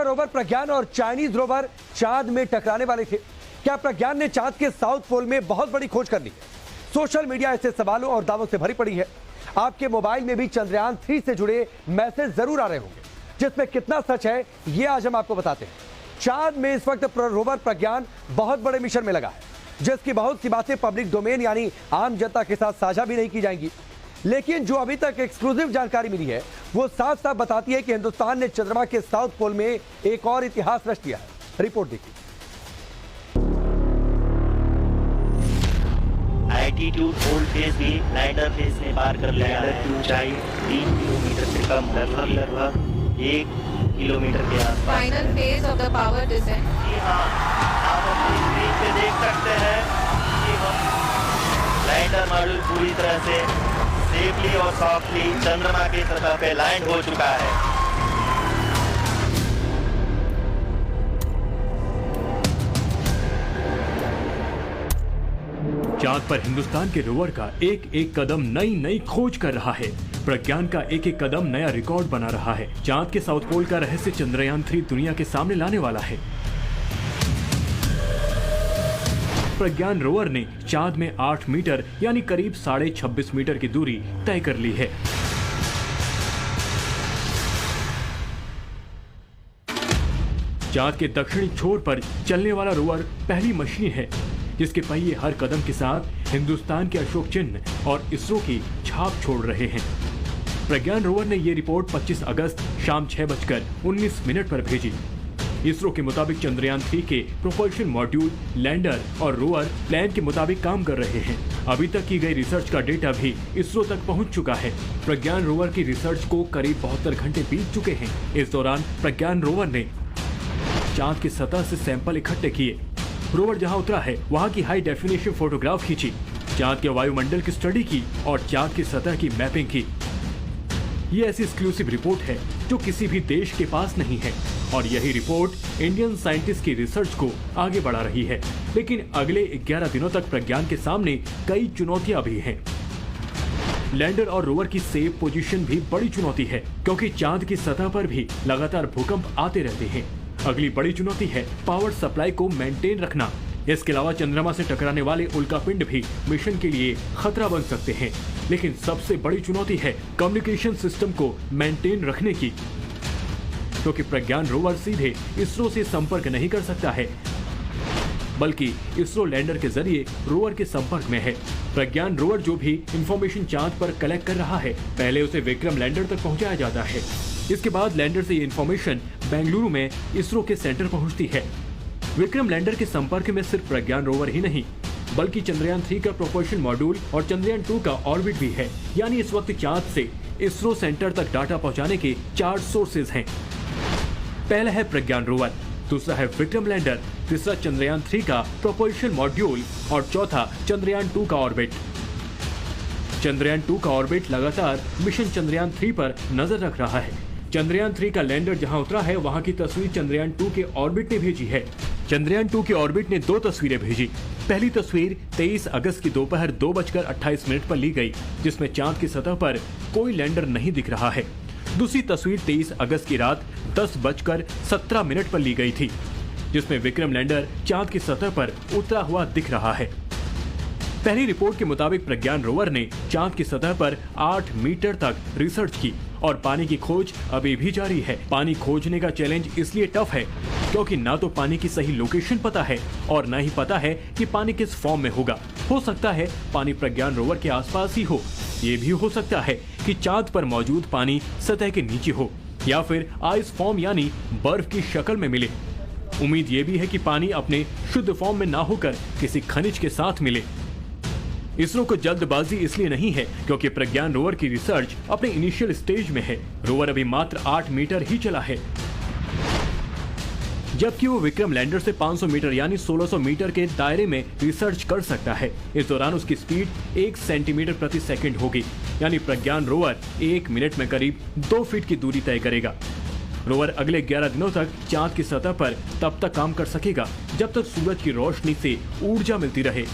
Rover प्रज्ञान और Chinese rover चांद में टकराने वाले थे। क्या प्रज्ञान ने चांद के साउथ पोल में बहुत बड़ी खोज कर ली? सोशल मीडिया ऐसे सवालों और दावों से भरी पड़ी है। आपके मोबाइल में भी चंद्रयान 3 से जुड़े मैसेज जरूर आ रहे होंगे, जिसमें कितना सच है ये आज हम आपको बताते हैं। चांद में इस वक्त रोवर प्रज्ञान बहुत बड़े मिशन में लगा है, जिसकी बहुत सी बातें पब्लिक डोमेन यानी आम जनता के साथ साझा भी नहीं की जाएंगी। लेकिन जो अभी तक एक्सक्लूसिव जानकारी मिली है वो साफ साफ बताती है कि हिंदुस्तान ने चंद्रमा के साउथ पोल में एक और इतिहास रच दिया है। रिपोर्ट देखिए। एल्टीट्यूड ओल्ड फेज भी लैंडर फेज ने पार कर लिया है। ऊंचाई 3 किलोमीटर से कम, लगभग 1 किलोमीटर के आसपास। Final phase of the power descent. जी हाँ, आप अपनी स्क्रीन पे देख सकते हैं कि लैंडर मॉड्यूल पूरी तरह से सेफली और सॉफ्टली चंद्रमा की सतह पे लैंड हो चुका है। चांद पर हिंदुस्तान के रोवर का एक एक कदम नई नई खोज कर रहा है। प्रज्ञान का एक एक कदम नया रिकॉर्ड बना रहा है। चांद के साउथ पोल का रहस्य चंद्रयान 3 दुनिया के सामने लाने वाला है। प्रज्ञान रोवर ने चांद में 8 मीटर यानी करीब 26.5 मीटर की दूरी तय कर ली है। चांद के दक्षिणी छोर पर चलने वाला रोवर पहली मशीन है जिसके पहिए हर कदम के साथ हिंदुस्तान के अशोक चिन्ह और इसरो की छाप छोड़ रहे हैं। प्रज्ञान रोवर ने यह रिपोर्ट 25 अगस्त शाम 6:19 पर भेजी। इसरो के मुताबिक चंद्रयान 3 के प्रोपल्शन मॉड्यूल, लैंडर और रोवर प्लान के मुताबिक काम कर रहे हैं। अभी तक की गई रिसर्च का डेटा भी इसरो तक पहुंच चुका है। प्रज्ञान रोवर की रिसर्च को करीब 72 घंटे बीत चुके हैं। इस दौरान प्रज्ञान रोवर ने चांद की सतह से सैंपल इकट्ठे किए। रोवर जहां उतरा है वहां की हाई डेफिनेशन फोटोग्राफ खींची, चांद के वायुमंडल की स्टडी की और चांद की सतह की मैपिंग की। ये ऐसी एक्सक्लूसिव रिपोर्ट है जो किसी भी देश के पास नहीं है और यही रिपोर्ट इंडियन साइंटिस्ट की रिसर्च को आगे बढ़ा रही है। लेकिन अगले 11 दिनों तक प्रज्ञान के सामने कई चुनौतियां भी हैं। लैंडर और रोवर की सेफ पोजीशन भी बड़ी चुनौती है, क्योंकि चांद की सतह पर भी लगातार भूकंप आते रहते हैं। अगली बड़ी चुनौती है पावर सप्लाई को मेंटेन रखना। इसके अलावा चंद्रमा से टकराने वाले उल्कापिंड भी मिशन के लिए खतरा बन सकते हैं। लेकिन सबसे बड़ी चुनौती है कम्युनिकेशन सिस्टम को मेंटेन रखने की, क्योंकि प्रज्ञान रोवर सीधे इसरो से संपर्क नहीं कर सकता है, बल्कि इसरो लैंडर के जरिए रोवर के संपर्क में है। प्रज्ञान रोवर जो भी इंफॉर्मेशन चांद पर कलेक्ट कर रहा है, पहले उसे विक्रम लैंडर तक पहुंचाया जाता है। इसके बाद लैंडर से ये इंफॉर्मेशन बेंगलुरु में इसरो के सेंटर पहुंचती है। विक्रम लैंडर के संपर्क में सिर्फ प्रज्ञान रोवर ही नहीं, बल्कि चंद्रयान 3 का प्रोपल्शन मॉड्यूल और चंद्रयान 2 का ऑर्बिट भी है। यानी इस वक्त चांद से इसरो सेंटर तक डाटा पहुंचाने के 4 सोर्सेज हैं। पहला है प्रज्ञान रोवर, दूसरा है विक्रम लैंडर, तीसरा चंद्रयान 3 का प्रोपल्शन मॉड्यूल और चौथा चंद्रयान 2 का ऑर्बिट। चंद्रयान 2 का ऑर्बिट लगातार मिशन चंद्रयान 3 पर नजर रख रहा है। चंद्रयान 3 का लैंडर जहां उतरा है वहां की तस्वीर चंद्रयान 2 के ऑर्बिट ने भेजी है। चंद्रयान 2 के ऑर्बिट ने 2 तस्वीरें भेजी। पहली तस्वीर 23 अगस्त की दोपहर 2:28 पर ली गई, जिसमें चांद की सतह पर कोई लैंडर नहीं दिख रहा है। दूसरी तस्वीर 23 अगस्त की रात 10:17 पर ली गई थी, जिसमें विक्रम लैंडर चांद की सतह पर उतरा हुआ दिख रहा है। पहली रिपोर्ट के मुताबिक प्रज्ञान रोवर ने चांद की सतह पर 8 मीटर तक रिसर्च की और पानी की खोज अभी भी जारी है। पानी खोजने का चैलेंज इसलिए टफ है क्योंकि ना तो पानी की सही लोकेशन पता है और ना ही पता है कि पानी किस फॉर्म में होगा। हो सकता है पानी प्रज्ञान रोवर के आसपास ही हो, ये भी हो सकता है कि चांद पर मौजूद पानी सतह के नीचे हो या फिर आइस फॉर्म यानी बर्फ की शक्ल में मिले। उम्मीद ये भी है कि पानी अपने शुद्ध फॉर्म में ना होकर किसी खनिज के साथ मिले। इसरो को जल्दबाजी इसलिए नहीं है क्योंकि प्रज्ञान रोवर की रिसर्च अपने इनिशियल स्टेज में है। रोवर अभी मात्र 8 मीटर ही चला है, जबकि वो विक्रम लैंडर से 500 मीटर यानी 1600 मीटर के दायरे में रिसर्च कर सकता है। इस दौरान उसकी स्पीड 1 सेंटीमीटर प्रति सेकंड होगी, यानी प्रज्ञान रोवर 1 मिनट में करीब 2 फीट की दूरी तय करेगा। रोवर अगले 11 दिनों तक चांद की सतह पर तब तक काम कर सकेगा जब तक सूरज की रोशनी से ऊर्जा मिलती रहे।